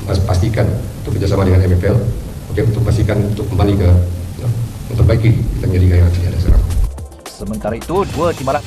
pastikan untuk kerjasama dengan MFL, untuk pastikan untuk kembali ke memperbaiki kita Liga yang ada sekarang. Sementara itu, dua tim malam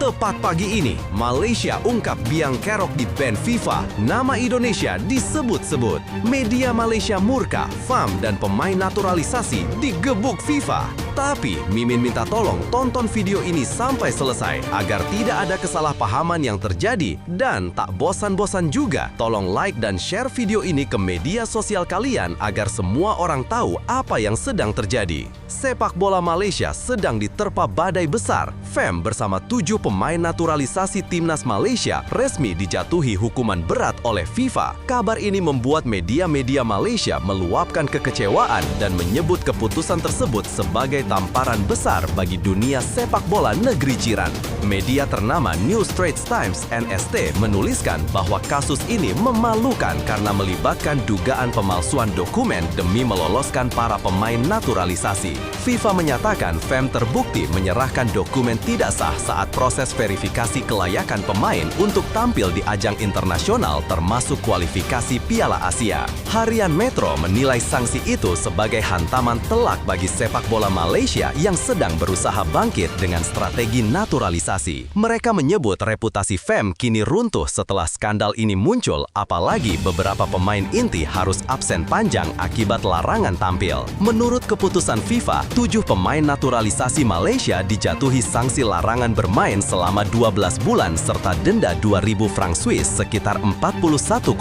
Tepat pagi ini, Malaysia ungkap biang kerok di ban FIFA, nama Indonesia disebut-sebut. Media Malaysia murka, FAM dan pemain naturalisasi digebuk FIFA. Tapi, Mimin minta tolong tonton video ini sampai selesai agar tidak ada kesalahpahaman yang terjadi. Dan tak bosan-bosan juga, tolong like dan share video ini ke media sosial kalian agar semua orang tahu apa yang sedang terjadi. Sepak bola Malaysia sedang diterpa badai besar. FAM bersama 7 pemain naturalisasi timnas Malaysia resmi dijatuhi hukuman berat oleh FIFA. Kabar ini membuat media-media Malaysia meluapkan kekecewaan dan menyebut keputusan tersebut sebagai tamparan besar bagi dunia sepak bola negeri jiran. Media ternama New Straits Times NST menuliskan bahwa kasus ini memalukan karena melibatkan dugaan pemalsuan dokumen demi meloloskan para pemain naturalisasi. FIFA menyatakan FAM terbukti menyerahkan dokumen tidak sah saat proses verifikasi kelayakan pemain untuk tampil di ajang internasional termasuk kualifikasi Piala Asia. Harian Metro menilai sanksi itu sebagai hantaman telak bagi sepak bola Malaysia yang sedang berusaha bangkit dengan strategi naturalisasi. Mereka menyebut reputasi FAM kini runtuh setelah skandal ini muncul, apalagi beberapa pemain inti harus absen panjang akibat larangan tampil. Menurut keputusan FIFA, 7 pemain naturalisasi Malaysia dijatuhi sanksi larangan bermain selama 12 bulan serta denda 2.000 franc Swiss sekitar 41,8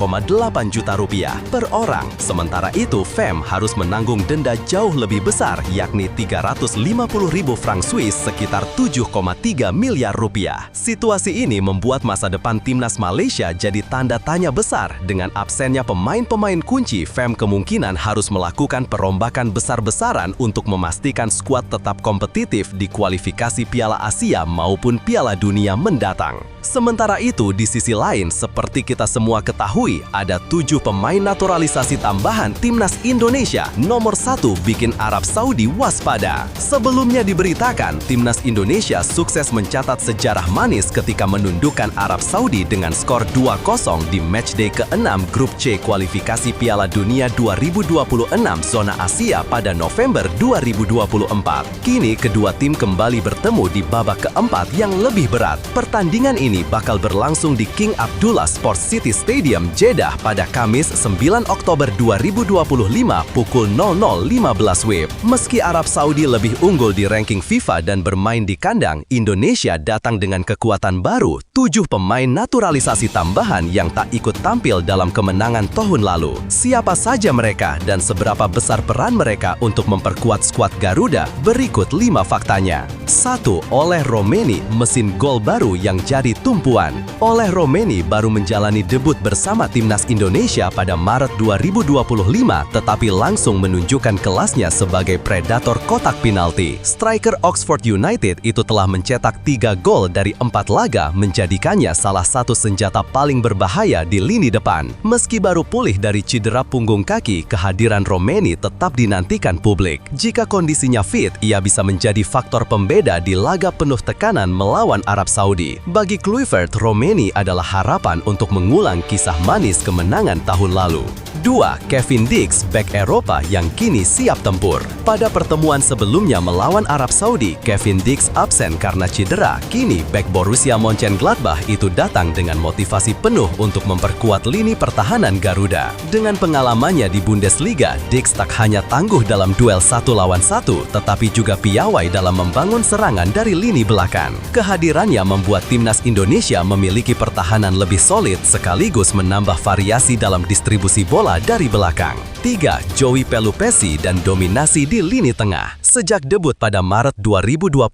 juta rupiah per orang. Sementara itu, FAM harus menanggung denda jauh lebih besar yakni 350.000 franc Swiss sekitar 7,3 miliar rupiah. Situasi ini membuat masa depan timnas Malaysia jadi tanda tanya besar. Dengan absennya pemain-pemain kunci, FAM kemungkinan harus melakukan perombakan besar-besaran untuk memastikan skuad tetap kompetitif di kualifikasi Piala Asia maupun Piala Dunia mendatang. Sementara itu, di sisi lain, seperti kita semua ketahui, ada 7 pemain naturalisasi tambahan timnas Indonesia. Nomor 1 bikin Arab Saudi waspada. Sebelumnya diberitakan, timnas Indonesia sukses mencatat sejarah manis ketika menundukkan Arab Saudi dengan skor 2-0 di matchday ke-6 Grup C kualifikasi Piala Dunia 2026 zona Asia pada November 2024. Kini, kedua tim kembali bertemu di babak keempat yang lebih berat. Pertandingan ini bakal berlangsung di King Abdullah Sports City Stadium, Jeddah pada Kamis 9 Oktober 2025 pukul 00.15 WIB. Meski Arab Saudi lebih unggul di ranking FIFA dan bermain di kandang, Indonesia datang dengan kekuatan baru, 7 pemain naturalisasi tambahan yang tak ikut tampil dalam kemenangan tahun lalu. Siapa saja mereka dan seberapa besar peran mereka untuk memperkuat skuad Garuda? Berikut 5 faktanya. 1. Oleh Romeni, mesin gol baru yang jadi tumpuan. Oleh Romeni baru menjalani debut bersama timnas Indonesia pada Maret 2025, tetapi langsung menunjukkan kelasnya sebagai predator kotak penalti. Striker Oxford United itu telah mencetak 3 gol dari 4 laga, menjadikannya salah satu senjata paling berbahaya di lini depan. Meski baru pulih dari cedera punggung kaki, kehadiran Romeni tetap dinantikan publik. Jika kondisinya fit, ia bisa menjadi faktor pembeda di laga penuh tekanan melawan Arab Saudi. Bagi Kluivert, Romeni adalah harapan untuk mengulang kisah manis kemenangan tahun lalu. 2. Kevin Dix, bek Eropa yang kini siap tempur. Pada pertemuan sebelumnya melawan Arab Saudi, Kevin Dix absen karena cedera. Kini, bek Borussia Mönchengladbach itu datang dengan motivasi penuh untuk memperkuat lini pertahanan Garuda. Dengan pengalamannya di Bundesliga, Dix tak hanya tangguh dalam duel 1 lawan 1, tetapi juga piawai dalam membangun serangan dari lini belakang. Kehadirannya membuat timnas Indonesia memiliki pertahanan lebih solid sekaligus menambah variasi dalam distribusi bola dari belakang. 3. Joey Pelupessy dan dominasi di lini tengah. Sejak debut pada Maret 2025,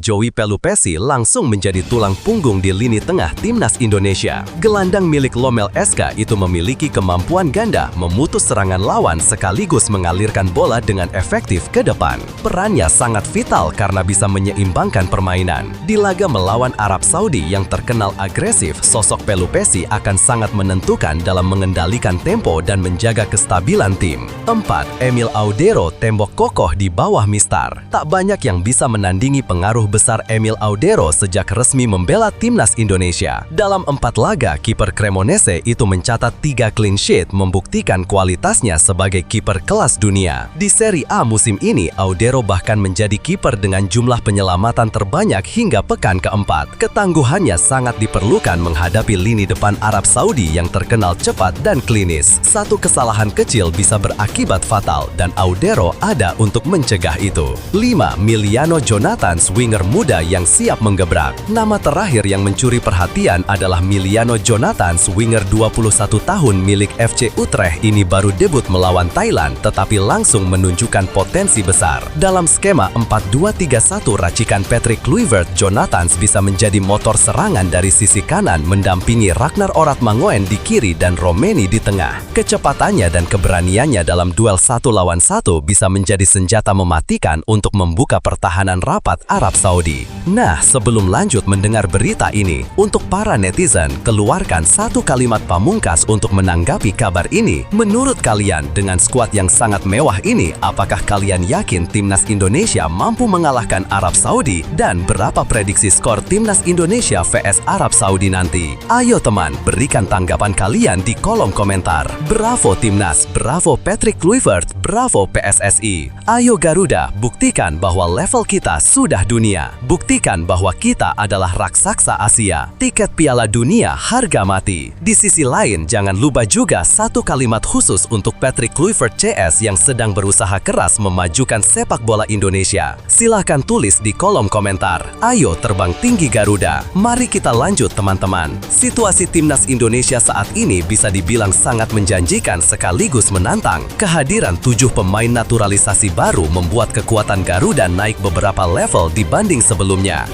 Joey Pelupessy langsung menjadi tulang punggung di lini tengah timnas Indonesia. Gelandang milik Lomel SK itu memiliki kemampuan ganda memutus serangan lawan sekaligus mengalirkan bola dengan efektif ke depan. Perannya sangat vital karena bisa menyeimbangkan permainan. Di laga melawan Arab Saudi yang terkenal agresif, sosok Pelupessy akan sangat menentukan dalam mengendalikan tempo dan menjaga kestabilan tim. 4. Emil Audero, tembok kokoh di bawah mistar. Tak banyak yang bisa menandingi pengaruh besar Emil Audero sejak resmi membela timnas Indonesia. Dalam 4 laga, kiper Cremonese itu mencatat 3 clean sheet, membuktikan kualitasnya sebagai kiper kelas dunia. Di Serie A musim ini, Audero bahkan menjadi kiper dengan jumlah penyelamatan terbanyak hingga pekan keempat. Ketangguhannya sangat diperlukan menghadapi lini depan Arab Saudi yang terkenal cepat dan klinis. Satu kesalahan kecil bisa berakibat fatal dan Audero ada untuk mencegah itu. 5. Miliano Jonathans, winger muda yang siap menggebrak. Nama terakhir yang mencuri perhatian adalah Miliano Jonathans, winger 21 tahun milik FC Utrecht ini baru debut melawan Thailand tetapi langsung menunjukkan potensi besar. Dalam skema 4-2-3-1 racikan Patrick Kluivert, Jonathans bisa menjadi motor serangan dari sisi kanan mendampingi Ragnar Oratmangoen di kiri dan Romeni di tengah. Kecepatannya dan keberaniannya dalam duel 1 lawan 1 bisa menjadi senjata mematikan untuk membuka pertahanan rapat Arab Saudi. Nah, sebelum lanjut mendengar berita ini, untuk para netizen, keluarkan satu kalimat pamungkas untuk menanggapi kabar ini. Menurut kalian, dengan skuad yang sangat mewah ini, apakah kalian yakin timnas Indonesia mampu mengalahkan Arab Saudi? Dan berapa prediksi skor timnas Indonesia vs Arab Saudi nanti? Ayo teman, berikan tanggapan kalian di kolom komentar. Bravo timnas, bravo Patrick Kluivert, bravo PSSI. Ayo Garuda, buktikan bahwa level kita sudah dunia. Buktikan bahwa kita adalah raksasa Asia. Tiket Piala Dunia harga mati. Di sisi lain, jangan lupa juga satu kalimat khusus untuk Patrick Kluivert CS yang sedang berusaha keras memajukan sepak bola Indonesia. Silahkan tulis di kolom komentar. Ayo terbang tinggi Garuda. Mari kita lanjut teman-teman. Situasi timnas Indonesia saat ini bisa dibilang sangat menjanjikan sekaligus menantang. Kehadiran 7 pemain naturalisasi baru membuat kekuatan Garuda naik beberapa level dibanding sebelumnya.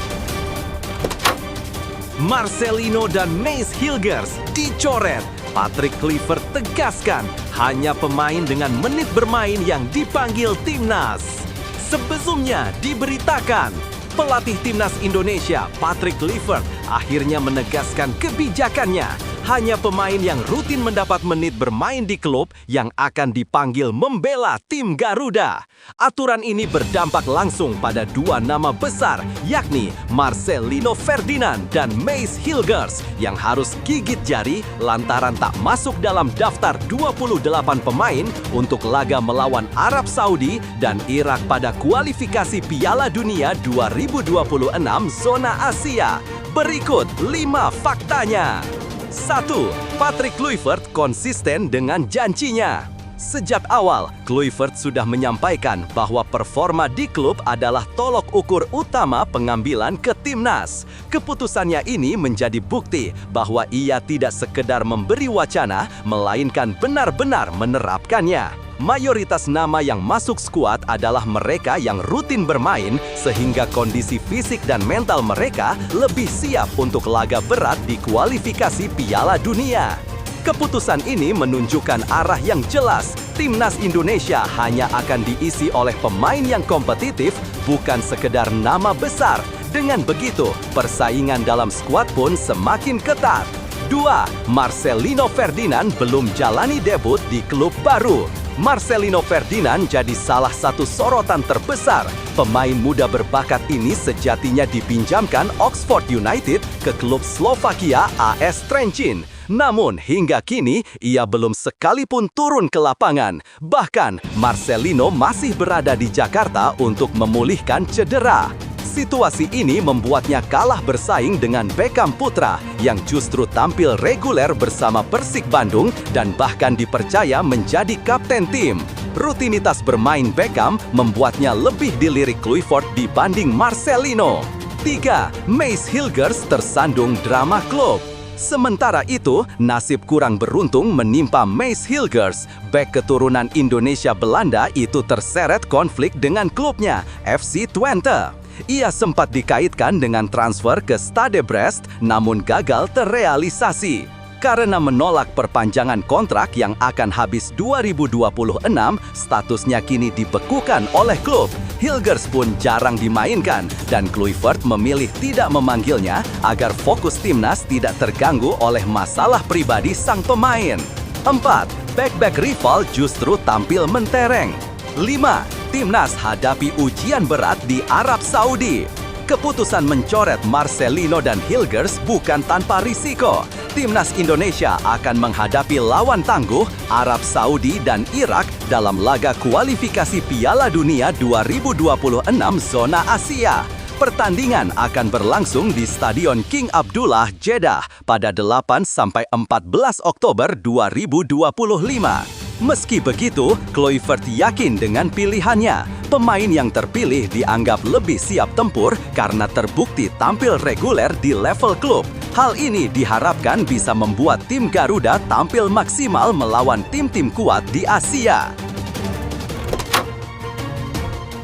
Marcelino dan Mace Hilgers dicoret. Patrick Kluivert tegaskan hanya pemain dengan menit bermain yang dipanggil timnas. Sebelumnya diberitakan pelatih timnas Indonesia Patrick Kluivert akhirnya menegaskan kebijakannya. Hanya pemain yang rutin mendapat menit bermain di klub yang akan dipanggil membela tim Garuda. Aturan ini berdampak langsung pada 2 nama besar, yakni Marcelino Ferdinand dan Mace Hilgers yang harus gigit jari lantaran tak masuk dalam daftar 28 pemain untuk laga melawan Arab Saudi dan Irak pada kualifikasi Piala Dunia 2026 zona Asia. Berikut 5 faktanya. 1. Patrick Kluivert konsisten dengan janjinya. Sejak awal, Kluivert sudah menyampaikan bahwa performa di klub adalah tolok ukur utama pengambilan ke timnas. Keputusannya ini menjadi bukti bahwa ia tidak sekedar memberi wacana, melainkan benar-benar menerapkannya. Mayoritas nama yang masuk skuad adalah mereka yang rutin bermain sehingga kondisi fisik dan mental mereka lebih siap untuk laga berat di kualifikasi Piala Dunia. Keputusan ini menunjukkan arah yang jelas. Timnas Indonesia hanya akan diisi oleh pemain yang kompetitif, bukan sekedar nama besar. Dengan begitu, persaingan dalam skuad pun semakin ketat. 2. Marcelino Ferdinand belum jalani debut di klub baru. Marcelino Ferdinand jadi salah satu sorotan terbesar. Pemain muda berbakat ini sejatinya dipinjamkan Oxford United ke klub Slovakia AS Trenčín. Namun hingga kini ia belum sekalipun turun ke lapangan. Bahkan Marcelino masih berada di Jakarta untuk memulihkan cedera. Situasi ini membuatnya kalah bersaing dengan Beckham Putra yang justru tampil reguler bersama Persik Bandung dan bahkan dipercaya menjadi kapten tim. Rutinitas bermain Beckham membuatnya lebih dilirik Kluivert dibanding Marcelino. 3. Mace Hilgers tersandung drama klub. Sementara itu, nasib kurang beruntung menimpa Mace Hilgers. Bek keturunan Indonesia Belanda itu terseret konflik dengan klubnya, FC Twente. Ia sempat dikaitkan dengan transfer ke Stade Brest, namun gagal terrealisasi. Karena menolak perpanjangan kontrak yang akan habis 2026, statusnya kini dibekukan oleh klub. Hilgers pun jarang dimainkan, dan Kluivert memilih tidak memanggilnya agar fokus timnas tidak terganggu oleh masalah pribadi sang pemain. 4. Bek-bek rival justru tampil mentereng. 5. Timnas hadapi ujian berat di Arab Saudi. Keputusan mencoret Marcelino dan Hilgers bukan tanpa risiko. Timnas Indonesia akan menghadapi lawan tangguh Arab Saudi dan Irak dalam laga kualifikasi Piala Dunia 2026 zona Asia. Pertandingan akan berlangsung di Stadion King Abdullah, Jeddah pada 8 sampai 14 Oktober 2025. Meski begitu, Kluivert yakin dengan pilihannya. Pemain yang terpilih dianggap lebih siap tempur karena terbukti tampil reguler di level klub. Hal ini diharapkan bisa membuat tim Garuda tampil maksimal melawan tim-tim kuat di Asia.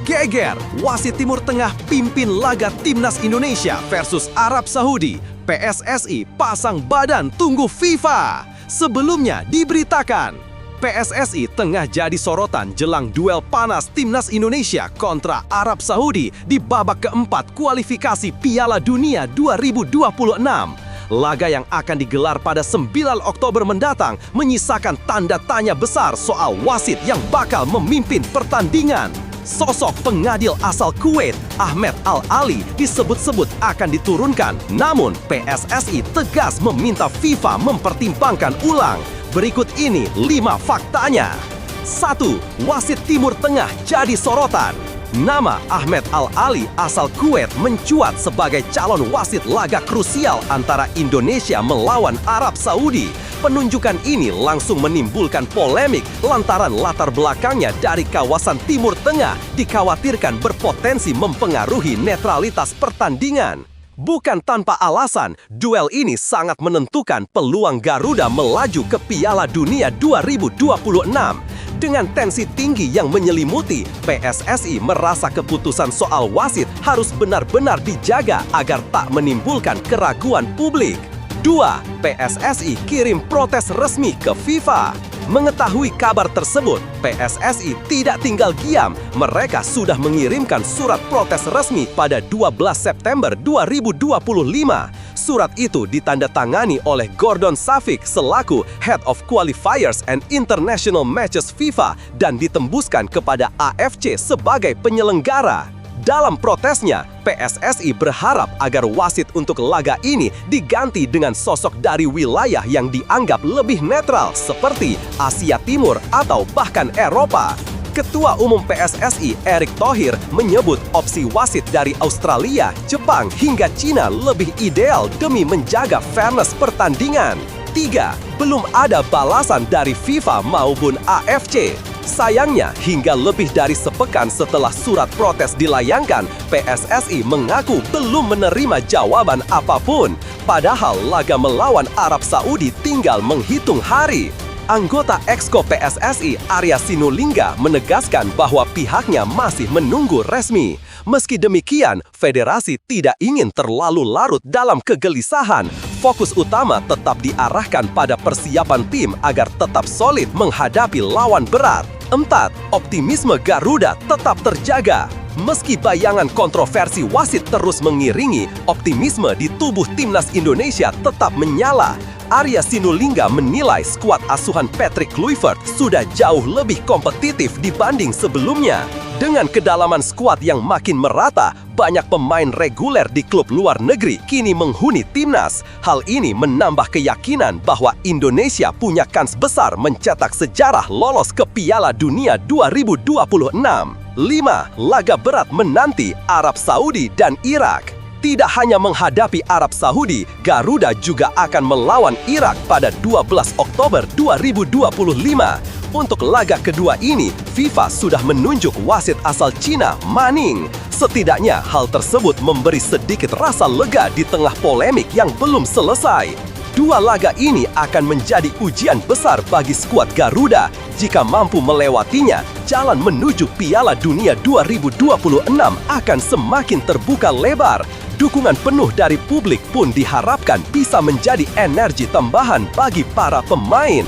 Geger, wasit Timur Tengah pimpin laga Timnas Indonesia versus Arab Saudi. PSSI pasang badan tunggu FIFA. Sebelumnya diberitakan, PSSI tengah jadi sorotan jelang duel panas Timnas Indonesia kontra Arab Saudi di babak keempat kualifikasi Piala Dunia 2026. Laga yang akan digelar pada 9 Oktober mendatang menyisakan tanda tanya besar soal wasit yang bakal memimpin pertandingan. Sosok pengadil asal Kuwait, Ahmed Al-Ali, disebut-sebut akan diturunkan. Namun, PSSI tegas meminta FIFA mempertimbangkan ulang. Berikut ini 5 faktanya. 1. Wasit Timur Tengah jadi sorotan. Nama Ahmed Al-Ali asal Kuwait mencuat sebagai calon wasit laga krusial antara Indonesia melawan Arab Saudi. Penunjukan ini langsung menimbulkan polemik lantaran latar belakangnya dari kawasan Timur Tengah dikhawatirkan berpotensi mempengaruhi netralitas pertandingan. Bukan tanpa alasan, duel ini sangat menentukan peluang Garuda melaju ke Piala Dunia 2026. Dengan tensi tinggi yang menyelimuti, PSSI merasa keputusan soal wasit harus benar-benar dijaga agar tak menimbulkan keraguan publik. 2. PSSI kirim protes resmi ke FIFA. Mengetahui kabar tersebut, PSSI tidak tinggal diam. Mereka sudah mengirimkan surat protes resmi pada 12 September 2025. Surat itu ditandatangani oleh Gordon Safik selaku Head of Qualifiers and International Matches FIFA dan ditembuskan kepada AFC sebagai penyelenggara. Dalam protesnya, PSSI berharap agar wasit untuk laga ini diganti dengan sosok dari wilayah yang dianggap lebih netral seperti Asia Timur atau bahkan Eropa. Ketua Umum PSSI Erick Thohir menyebut opsi wasit dari Australia, Jepang hingga Cina lebih ideal demi menjaga fairness pertandingan. 3. Belum ada balasan dari FIFA maupun AFC. Sayangnya, hingga lebih dari sepekan setelah surat protes dilayangkan, PSSI mengaku belum menerima jawaban apapun. Padahal laga melawan Arab Saudi tinggal menghitung hari. Anggota Exco PSSI Arya Sinulinga menegaskan bahwa pihaknya masih menunggu resmi. Meski demikian, federasi tidak ingin terlalu larut dalam kegelisahan. Fokus utama tetap diarahkan pada persiapan tim agar tetap solid menghadapi lawan berat. 4. Optimisme Garuda tetap terjaga. Meski bayangan kontroversi wasit terus mengiringi, optimisme di tubuh Timnas Indonesia tetap menyala. Arya Sinulinga menilai skuad asuhan Patrick Kluivert sudah jauh lebih kompetitif dibanding sebelumnya. Dengan kedalaman skuad yang makin merata, banyak pemain reguler di klub luar negeri kini menghuni Timnas. Hal ini menambah keyakinan bahwa Indonesia punya kans besar mencetak sejarah lolos ke Piala Dunia 2026. 5. Laga berat menanti Arab Saudi dan Irak. Tidak hanya menghadapi Arab Saudi, Garuda juga akan melawan Irak pada 12 Oktober 2025. Untuk laga kedua ini, FIFA sudah menunjuk wasit asal Cina, Ma Ning. Setidaknya hal tersebut memberi sedikit rasa lega di tengah polemik yang belum selesai. Dua laga ini akan menjadi ujian besar bagi skuad Garuda. Jika mampu melewatinya, jalan menuju Piala Dunia 2026 akan semakin terbuka lebar. Dukungan penuh dari publik pun diharapkan bisa menjadi energi tambahan bagi para pemain.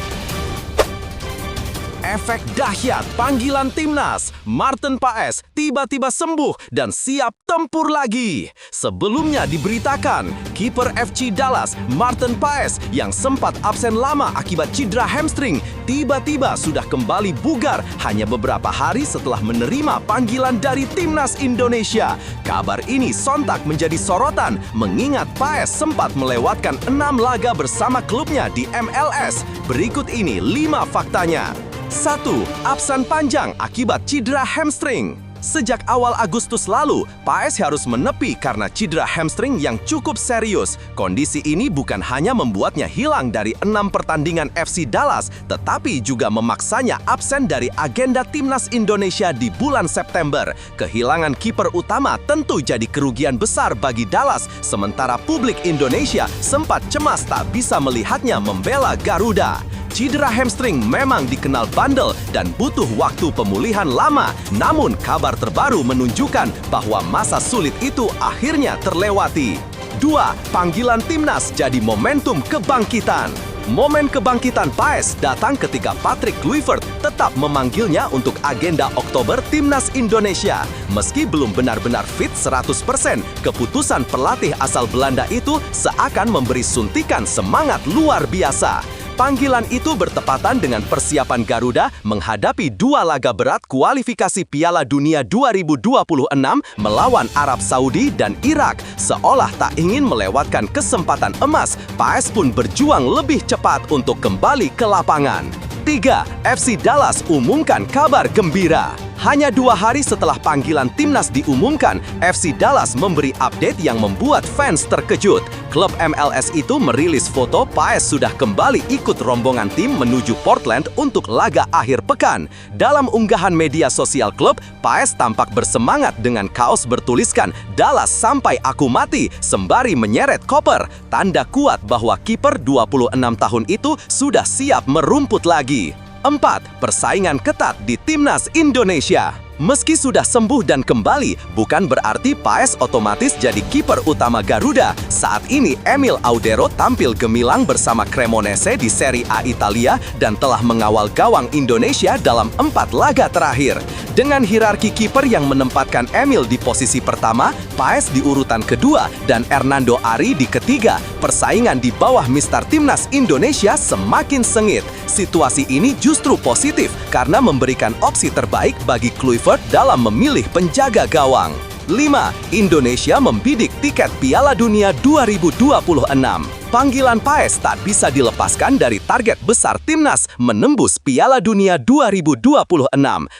Efek dahsyat panggilan Timnas, Maarten Paes tiba-tiba sembuh dan siap tempur lagi. Sebelumnya diberitakan, kiper FC Dallas, Maarten Paes yang sempat absen lama akibat cedera hamstring, tiba-tiba sudah kembali bugar hanya beberapa hari setelah menerima panggilan dari Timnas Indonesia. Kabar ini sontak menjadi sorotan mengingat Paes sempat melewatkan 6 laga bersama klubnya di MLS. Berikut ini 5 faktanya. 1. Absen panjang akibat cedera hamstring. Sejak awal Agustus lalu, Paes harus menepi karena cedera hamstring yang cukup serius. Kondisi ini bukan hanya membuatnya hilang dari 6 pertandingan FC Dallas, tetapi juga memaksanya absen dari agenda Timnas Indonesia di bulan September. Kehilangan kiper utama tentu jadi kerugian besar bagi Dallas, sementara publik Indonesia sempat cemas tak bisa melihatnya membela Garuda. Cedera hamstring memang dikenal bandel dan butuh waktu pemulihan lama. Namun kabar terbaru menunjukkan bahwa masa sulit itu akhirnya terlewati. 2. Panggilan Timnas jadi momentum kebangkitan. Momen kebangkitan Paes datang ketika Patrick Kluivert tetap memanggilnya untuk agenda Oktober Timnas Indonesia. Meski belum benar-benar fit 100%, keputusan pelatih asal Belanda itu seakan memberi suntikan semangat luar biasa. Panggilan itu bertepatan dengan persiapan Garuda menghadapi 2 laga berat kualifikasi Piala Dunia 2026 melawan Arab Saudi dan Irak. Seolah tak ingin melewatkan kesempatan emas, Paes pun berjuang lebih cepat untuk kembali ke lapangan. 3. FC Dallas umumkan kabar gembira. Hanya 2 hari setelah panggilan Timnas diumumkan, FC Dallas memberi update yang membuat fans terkejut. Klub MLS itu merilis foto Paes sudah kembali ikut rombongan tim menuju Portland untuk laga akhir pekan. Dalam unggahan media sosial klub, Paes tampak bersemangat dengan kaos bertuliskan "Dallas sampai aku mati" sembari menyeret koper, tanda kuat bahwa kiper 26 tahun itu sudah siap merumput lagi. 4. Persaingan ketat di Timnas Indonesia. Meski sudah sembuh dan kembali, bukan berarti Paes otomatis jadi kiper utama Garuda. Saat ini Emil Audero tampil gemilang bersama Cremonese di Serie A Italia dan telah mengawal gawang Indonesia dalam 4 laga terakhir. Dengan hierarki kiper yang menempatkan Emil di posisi pertama, Paes di urutan kedua, dan Hernando Ari di ketiga, persaingan di bawah Mister Timnas Indonesia semakin sengit. Situasi ini justru positif karena memberikan opsi terbaik bagi Kluivert dalam memilih penjaga gawang. 5. Indonesia membidik tiket Piala Dunia 2026. Panggilan Paes tak bisa dilepaskan dari target besar Timnas menembus Piala Dunia 2026.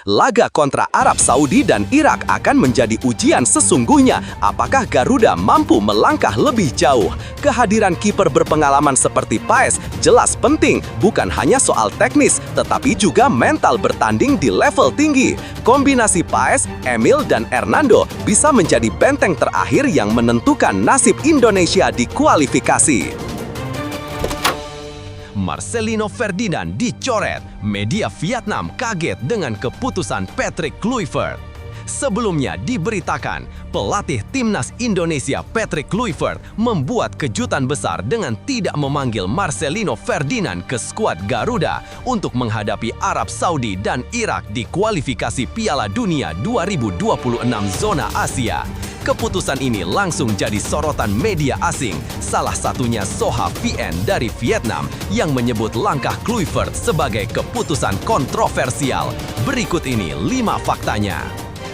Laga kontra Arab Saudi dan Irak akan menjadi ujian sesungguhnya apakah Garuda mampu melangkah lebih jauh. Kehadiran kiper berpengalaman seperti Paes jelas penting, bukan hanya soal teknis, tetapi juga mental bertanding di level tinggi. Kombinasi Paes, Emil, dan Hernando bisa menjadi benteng terakhir yang menentukan nasib Indonesia di kualifikasi. Marcelino Ferdinand dicoret. Media Vietnam kaget dengan keputusan Patrick Kluivert. Sebelumnya diberitakan, pelatih Timnas Indonesia Patrick Kluivert membuat kejutan besar dengan tidak memanggil Marcelino Ferdinand ke skuad Garuda untuk menghadapi Arab Saudi dan Irak di kualifikasi Piala Dunia 2026 zona Asia. Keputusan ini langsung jadi sorotan media asing, salah satunya Soha VN dari Vietnam yang menyebut langkah Kluivert sebagai keputusan kontroversial. Berikut ini 5 faktanya.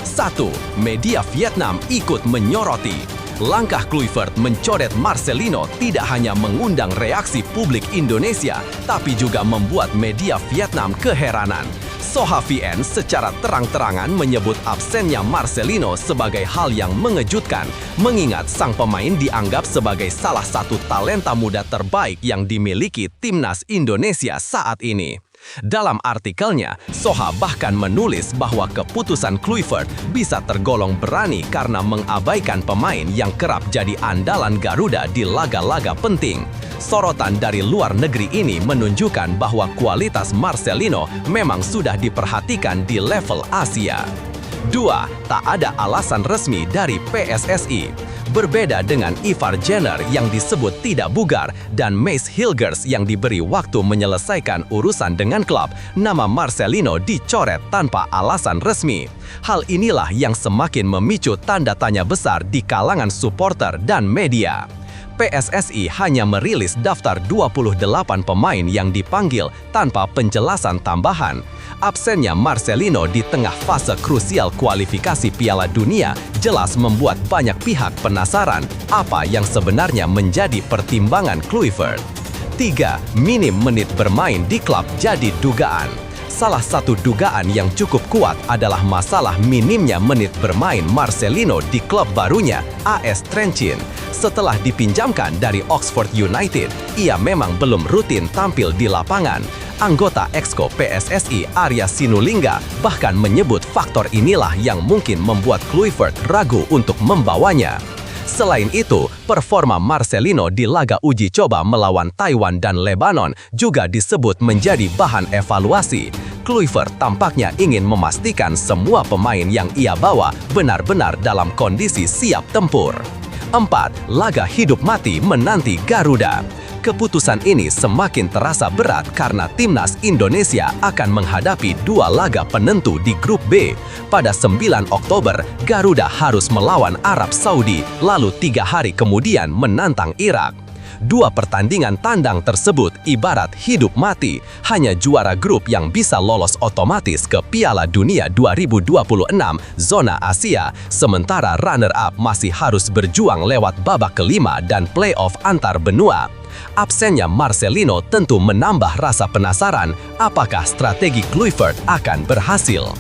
1. Media Vietnam ikut menyoroti. Langkah Kluivert mencoret Marcelino tidak hanya mengundang reaksi publik Indonesia, tapi juga membuat media Vietnam keheranan. Soha VN secara terang-terangan menyebut absennya Marcelino sebagai hal yang mengejutkan, mengingat sang pemain dianggap sebagai salah satu talenta muda terbaik yang dimiliki Timnas Indonesia saat ini. Dalam artikelnya, Soha bahkan menulis bahwa keputusan Kluivert bisa tergolong berani karena mengabaikan pemain yang kerap jadi andalan Garuda di laga-laga penting. Sorotan dari luar negeri ini menunjukkan bahwa kualitas Marcelino memang sudah diperhatikan di level Asia. 2. Tak ada alasan resmi dari PSSI. Berbeda dengan Ivar Jenner yang disebut tidak bugar dan Mace Hilgers yang diberi waktu menyelesaikan urusan dengan klub, nama Marcelino dicoret tanpa alasan resmi. Hal inilah yang semakin memicu tanda tanya besar di kalangan supporter dan media. PSSI hanya merilis daftar 28 pemain yang dipanggil tanpa penjelasan tambahan. Absennya Marcelino di tengah fase krusial kualifikasi Piala Dunia jelas membuat banyak pihak penasaran apa yang sebenarnya menjadi pertimbangan Kluivert. 3. Minim menit bermain di klub jadi dugaan. Salah satu dugaan yang cukup kuat adalah masalah minimnya menit bermain Marcelino di klub barunya, AS Trencin. Setelah dipinjamkan dari Oxford United, ia memang belum rutin tampil di lapangan. Anggota Exco PSSI Arya Sinulinga bahkan menyebut faktor inilah yang mungkin membuat Kluivert ragu untuk membawanya. Selain itu, performa Marcelino di laga uji coba melawan Taiwan dan Lebanon juga disebut menjadi bahan evaluasi. Kluivert tampaknya ingin memastikan semua pemain yang ia bawa benar-benar dalam kondisi siap tempur. 4. Laga hidup mati menanti Garuda. Keputusan ini semakin terasa berat karena timnas Indonesia akan menghadapi 2 laga penentu di grup B. Pada 9 Oktober, Garuda harus melawan Arab Saudi, lalu 3 hari kemudian menantang Irak. 2 pertandingan tandang tersebut ibarat hidup mati, hanya juara grup yang bisa lolos otomatis ke Piala Dunia 2026 zona Asia, sementara runner-up masih harus berjuang lewat babak kelima dan play-off antar benua. Absennya Marcelino tentu menambah rasa penasaran apakah strategi Kluivert akan berhasil.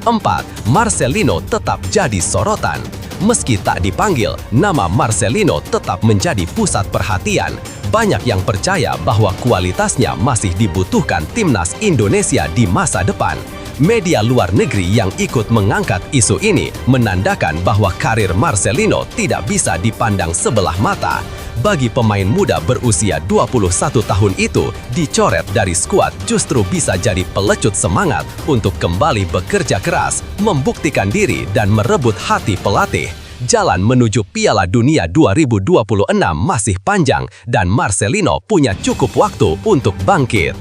4. Marcelino tetap jadi sorotan. Meski tak dipanggil, nama Marcelino tetap menjadi pusat perhatian. Banyak yang percaya bahwa kualitasnya masih dibutuhkan timnas Indonesia di masa depan. Media luar negeri yang ikut mengangkat isu ini menandakan bahwa karir Marcelino tidak bisa dipandang sebelah mata. Bagi pemain muda berusia 21 tahun itu, dicoret dari skuad justru bisa jadi pelecut semangat untuk kembali bekerja keras, membuktikan diri dan merebut hati pelatih. Jalan menuju Piala Dunia 2026 masih panjang dan Marcelino punya cukup waktu untuk bangkit.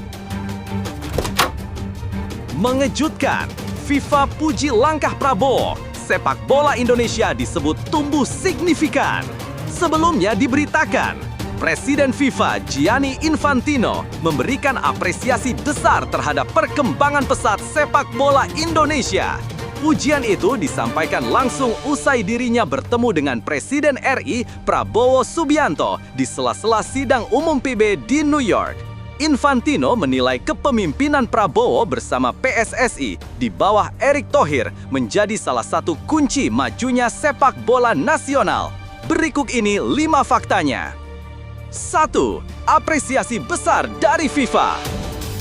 Mengejutkan, FIFA puji langkah Prabowo. Sepak bola Indonesia disebut tumbuh signifikan. Sebelumnya diberitakan, Presiden FIFA Gianni Infantino memberikan apresiasi besar terhadap perkembangan pesat sepak bola Indonesia. Pujian itu disampaikan langsung usai dirinya bertemu dengan Presiden RI Prabowo Subianto di sela-sela sidang umum PB di New York. Infantino menilai kepemimpinan Prabowo bersama PSSI di bawah Erick Thohir menjadi salah satu kunci majunya sepak bola nasional. Berikut ini 5 faktanya. 1. Apresiasi besar dari FIFA.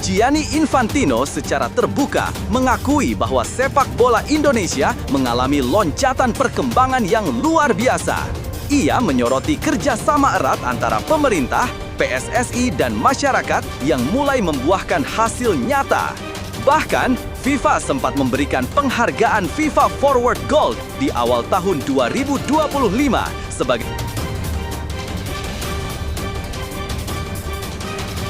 Gianni Infantino secara terbuka mengakui bahwa sepak bola Indonesia mengalami loncatan perkembangan yang luar biasa. Ia menyoroti kerjasama erat antara pemerintah, PSSI, dan masyarakat yang mulai membuahkan hasil nyata. Bahkan, FIFA sempat memberikan penghargaan FIFA Forward Gold di awal tahun 2025 sebagai